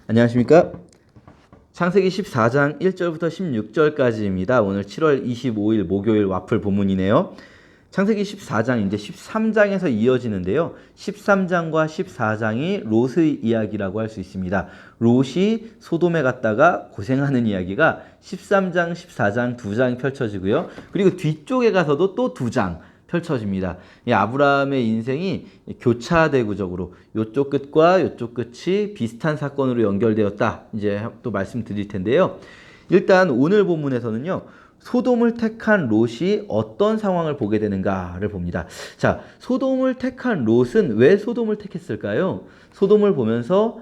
안녕하십니까? 창세기 14장 1절부터 16절까지입니다. 오늘 7월 25일 목요일 와플 본문이네요. 창세기 14장 이제 13장에서 이어지는데요. 13장과 14장이 롯의 이야기라고 할 수 있습니다. 롯이 소돔에 갔다가 고생하는 이야기가 13장, 14장 두 장 펼쳐지고요. 그리고 뒤쪽에 가서도 또 두 장 펼쳐집니다. 이 아브라함의 인생이 교차대구적으로 이쪽 끝과 이쪽 끝이 비슷한 사건으로 연결되었다. 이제 또 말씀드릴 텐데요. 일단 오늘 본문에서는요. 소돔을 택한 롯이 어떤 상황을 보게 되는가를 봅니다. 자, 소돔을 택한 롯은 왜 소돔을 택했을까요? 소돔을 보면서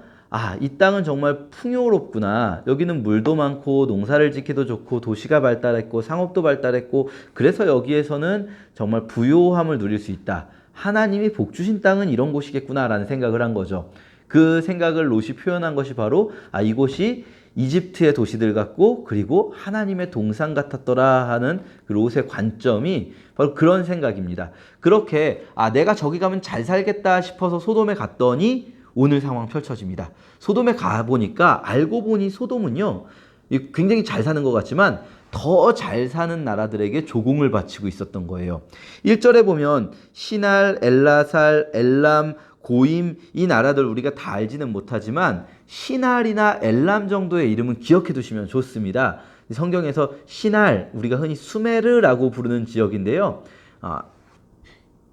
이 땅은 정말 풍요롭구나. 여기는 물도 많고 농사를 짓기도 좋고 도시가 발달했고 상업도 발달했고 그래서 여기에서는 정말 부요함을 누릴 수 있다. 하나님이 복 주신 땅은 이런 곳이겠구나 라는 생각을 한 거죠. 그 생각을 롯이 표현한 것이 바로 이곳이 이집트의 도시들 같고 그리고 하나님의 동산 같았더라 하는 그 롯의 관점이 바로 그런 생각입니다. 그렇게 내가 저기 가면 잘 살겠다 싶어서 소돔에 갔더니 오늘 상황 펼쳐집니다. 소돔에 가보니까 알고 보니 소돔은요 굉장히 잘 사는 것 같지만 더 잘 사는 나라들에게 조공을 바치고 있었던 거예요. 1절에 보면 시날, 엘라살, 엘람, 고임 이 나라들 우리가 다 알지는 못하지만 시날이나 엘람 정도의 이름은 기억해 두시면 좋습니다. 성경에서 시날 우리가 흔히 수메르라고 부르는 지역인데요.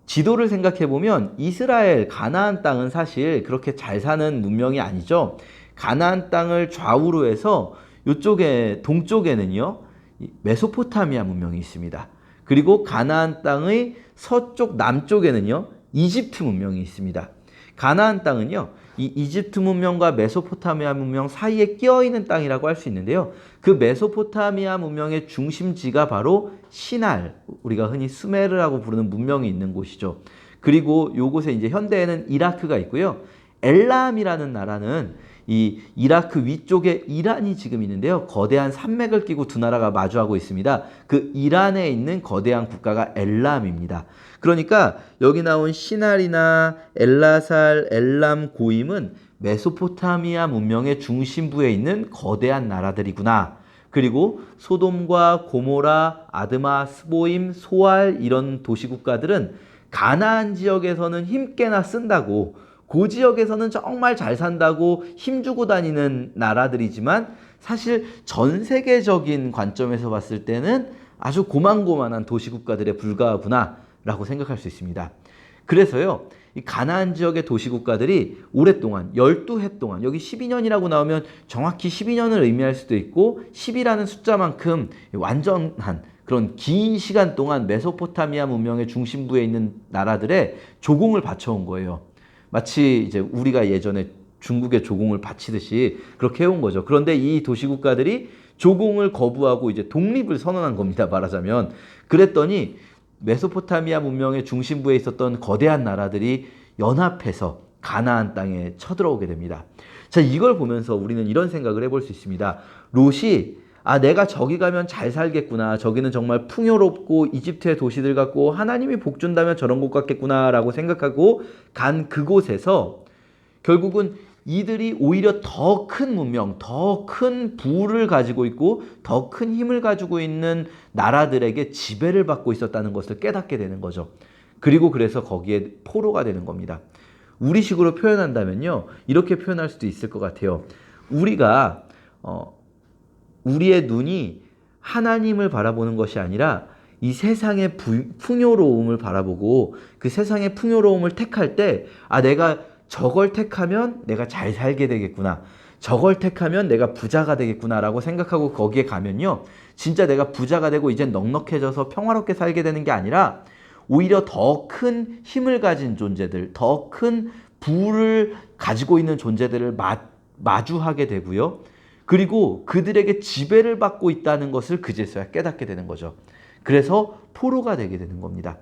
지도를 생각해 보면 이스라엘 가나안 땅은 사실 그렇게 잘 사는 문명이 아니죠. 가나안 땅을 좌우로 해서 이쪽에 동쪽에는요 메소포타미아 문명이 있습니다. 그리고 가나안 땅의 서쪽 남쪽에는요 이집트 문명이 있습니다. 가나안 땅은요 이 이집트 문명과 메소포타미아 문명 사이에 끼어있는 땅이라고 할 수 있는데요. 그 메소포타미아 문명의 중심지가 바로 시날, 우리가 흔히 수메르라고 부르는 문명이 있는 곳이죠. 그리고 요곳에 이제 현대에는 이라크가 있고요. 엘람이라는 나라는 이 이라크 위쪽에 이란이 지금 있는데요. 거대한 산맥을 끼고 두 나라가 마주하고 있습니다. 그 이란에 있는 거대한 국가가 엘람입니다. 그러니까 여기 나온 시날이나 엘라살, 엘람, 고임은 메소포타미아 문명의 중심부에 있는 거대한 나라들이구나. 그리고 소돔과 고모라, 아드마, 스보임, 소알 이런 도시국가들은 가나안 지역에서는 힘께나 쓴다고 그 지역에서는 정말 잘 산다고 힘주고 다니는 나라들이지만 사실 전 세계적인 관점에서 봤을 때는 아주 고만고만한 도시국가들에 불과하구나 라고 생각할 수 있습니다. 그래서요 이 가나안 지역의 도시국가들이 오랫동안 12해 동안 여기 12년이라고 나오면 정확히 12년을 의미할 수도 있고 10이라는 숫자만큼 완전한 그런 긴 시간 동안 메소포타미아 문명의 중심부에 있는 나라들에 조공을 바쳐온 거예요. 마치 이제 우리가 예전에 중국에 조공을 바치듯이 그렇게 해온 거죠. 그런데 이 도시국가들이 조공을 거부하고 이제 독립을 선언한 겁니다. 말하자면. 그랬더니 메소포타미아 문명의 중심부에 있었던 거대한 나라들이 연합해서 가나안 땅에 쳐들어오게 됩니다. 자, 이걸 보면서 우리는 이런 생각을 해볼 수 있습니다. 롯이 내가 저기 가면 잘 살겠구나. 저기는 정말 풍요롭고 이집트의 도시들 같고 하나님이 복 준다면 저런 곳 같겠구나 라고 생각하고 간 그곳에서 결국은 이들이 오히려 더 큰 문명, 더 큰 부를 가지고 있고 더 큰 힘을 가지고 있는 나라들에게 지배를 받고 있었다는 것을 깨닫게 되는 거죠. 그리고 그래서 거기에 포로가 되는 겁니다. 우리식으로 표현한다면요. 이렇게 표현할 수도 있을 것 같아요. 우리가 우리의 눈이 하나님을 바라보는 것이 아니라 이 세상의 풍요로움을 바라보고 그 세상의 풍요로움을 택할 때 내가 저걸 택하면 내가 잘 살게 되겠구나. 저걸 택하면 내가 부자가 되겠구나 라고 생각하고 거기에 가면요. 진짜 내가 부자가 되고 이제 넉넉해져서 평화롭게 살게 되는 게 아니라 오히려 더 큰 힘을 가진 존재들, 더 큰 부를 가지고 있는 존재들을 마주하게 되고요. 그리고 그들에게 지배를 받고 있다는 것을 그제서야 깨닫게 되는 거죠. 그래서 포로가 되게 되는 겁니다.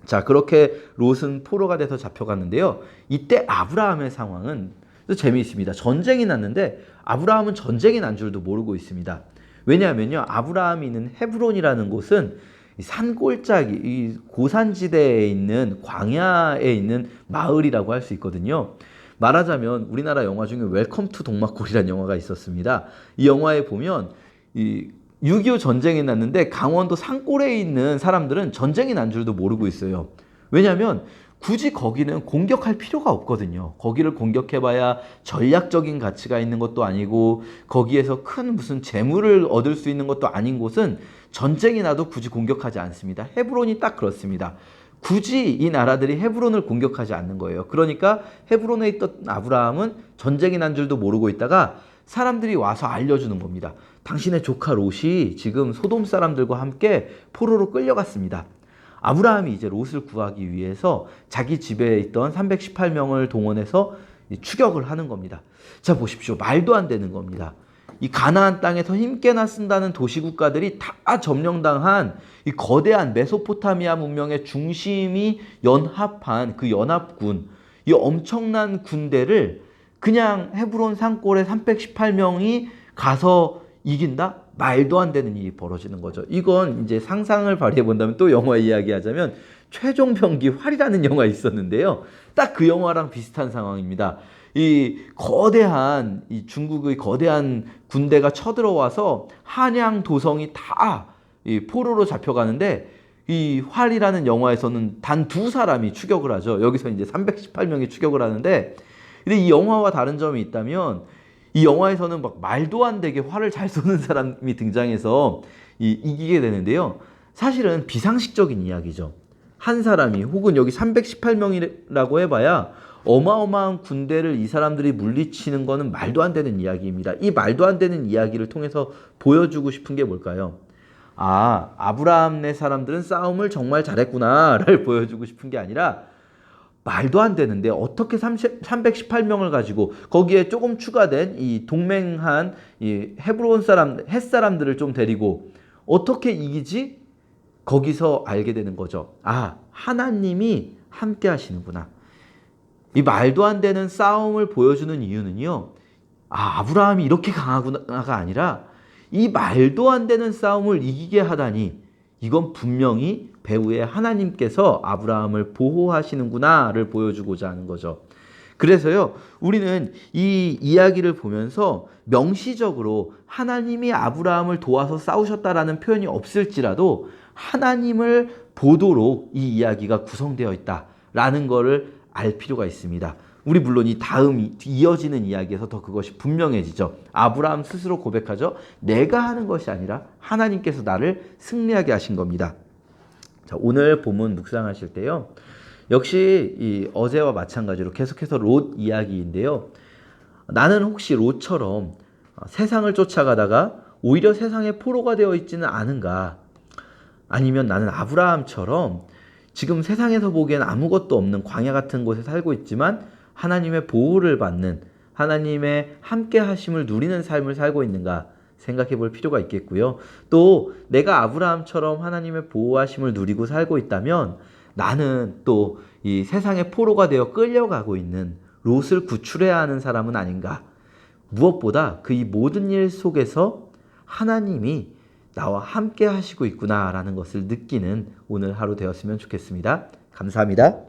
자, 그렇게 롯은 포로가 돼서 잡혀갔는데요. 이때 아브라함의 상황은 또 재미있습니다. 전쟁이 났는데 아브라함은 전쟁이 난 줄도 모르고 있습니다. 왜냐하면요. 아브라함이 있는 헤브론이라는 곳은 산골짜기, 이 고산지대에 있는 광야에 있는 마을이라고 할 수 있거든요. 말하자면 우리나라 영화 중에 웰컴 투 동막골이라는 영화가 있었습니다. 이 영화에 보면 이 6.25 전쟁이 났는데 강원도 산골에 있는 사람들은 전쟁이 난 줄도 모르고 있어요. 왜냐하면 굳이 거기는 공격할 필요가 없거든요. 거기를 공격해봐야 전략적인 가치가 있는 것도 아니고 거기에서 큰 무슨 재물을 얻을 수 있는 것도 아닌 곳은 전쟁이 나도 굳이 공격하지 않습니다. 헤브론이 딱 그렇습니다. 굳이 이 나라들이 헤브론을 공격하지 않는 거예요. 그러니까 헤브론에 있던 아브라함은 전쟁이 난 줄도 모르고 있다가 사람들이 와서 알려주는 겁니다. 당신의 조카 롯이 지금 소돔 사람들과 함께 포로로 끌려갔습니다. 아브라함이 이제 롯을 구하기 위해서 자기 집에 있던 318명을 동원해서 추격을 하는 겁니다. 자, 보십시오. 말도 안 되는 겁니다. 이 가나안 땅에서 힘께나 쓴다는 도시국가들이 다 점령당한 이 거대한 메소포타미아 문명의 중심이 연합한 그 연합군, 이 엄청난 군대를 그냥 헤브론 산골에 318명이 가서 이긴다? 말도 안 되는 일이 벌어지는 거죠. 이건 이제 상상을 발휘해 본다면 또 영화 이야기하자면 최종병기 활이라는 영화 있었는데요. 딱 그 영화랑 비슷한 상황입니다. 이 거대한 이 중국의 거대한 군대가 쳐들어와서 한양 도성이 다 이 포로로 잡혀가는데 이 활이라는 영화에서는 단 2사람이 추격을 하죠. 여기서 이제 318명이 추격을 하는데 근데 이 영화와 다른 점이 있다면 이 영화에서는 막 말도 안 되게 활을 잘 쏘는 사람이 등장해서 이기게 되는데요. 사실은 비상식적인 이야기죠. 한 사람이 혹은 여기 318명이라고 해봐야 어마어마한 군대를 이 사람들이 물리치는 거는 말도 안 되는 이야기입니다. 이 말도 안 되는 이야기를 통해서 보여주고 싶은 게 뭘까요? 아, 아브라함네 사람들은 싸움을 정말 잘했구나를 보여주고 싶은 게 아니라 말도 안 되는데 어떻게 318명을 가지고 거기에 조금 추가된 이 동맹한 이 헤브론 사람, 헷 사람들을 좀 데리고 어떻게 이기지? 거기서 알게 되는 거죠. 아, 하나님이 함께 하시는구나. 이 말도 안 되는 싸움을 보여주는 이유는요. 아, 아브라함이 이렇게 강하구나가 아니라 이 말도 안 되는 싸움을 이기게 하다니 이건 분명히 배후에 하나님께서 아브라함을 보호하시는구나를 보여주고자 하는 거죠. 그래서요, 우리는 이 이야기를 보면서 명시적으로 하나님이 아브라함을 도와서 싸우셨다라는 표현이 없을지라도 하나님을 보도록 이 이야기가 구성되어 있다라는 것을 알 필요가 있습니다. 우리 물론 이 다음 이어지는 이야기에서 더 그것이 분명해지죠. 아브라함 스스로 고백하죠. 내가 하는 것이 아니라 하나님께서 나를 승리하게 하신 겁니다. 자, 오늘 본문 묵상하실 때요. 역시 이 어제와 마찬가지로 계속해서 롯 이야기인데요. 나는 혹시 롯처럼 세상을 쫓아가다가 오히려 세상의 포로가 되어 있지는 않은가? 아니면 나는 아브라함처럼 지금 세상에서 보기엔 아무것도 없는 광야 같은 곳에 살고 있지만 하나님의 보호를 받는 하나님의 함께 하심을 누리는 삶을 살고 있는가 생각해 볼 필요가 있겠고요. 또 내가 아브라함처럼 하나님의 보호하심을 누리고 살고 있다면 나는 또 이 세상의 포로가 되어 끌려가고 있는 롯을 구출해야 하는 사람은 아닌가. 무엇보다 그 이 모든 일 속에서 하나님이 나와 함께 하시고 있구나라는 것을 느끼는 오늘 하루 되었으면 좋겠습니다. 감사합니다.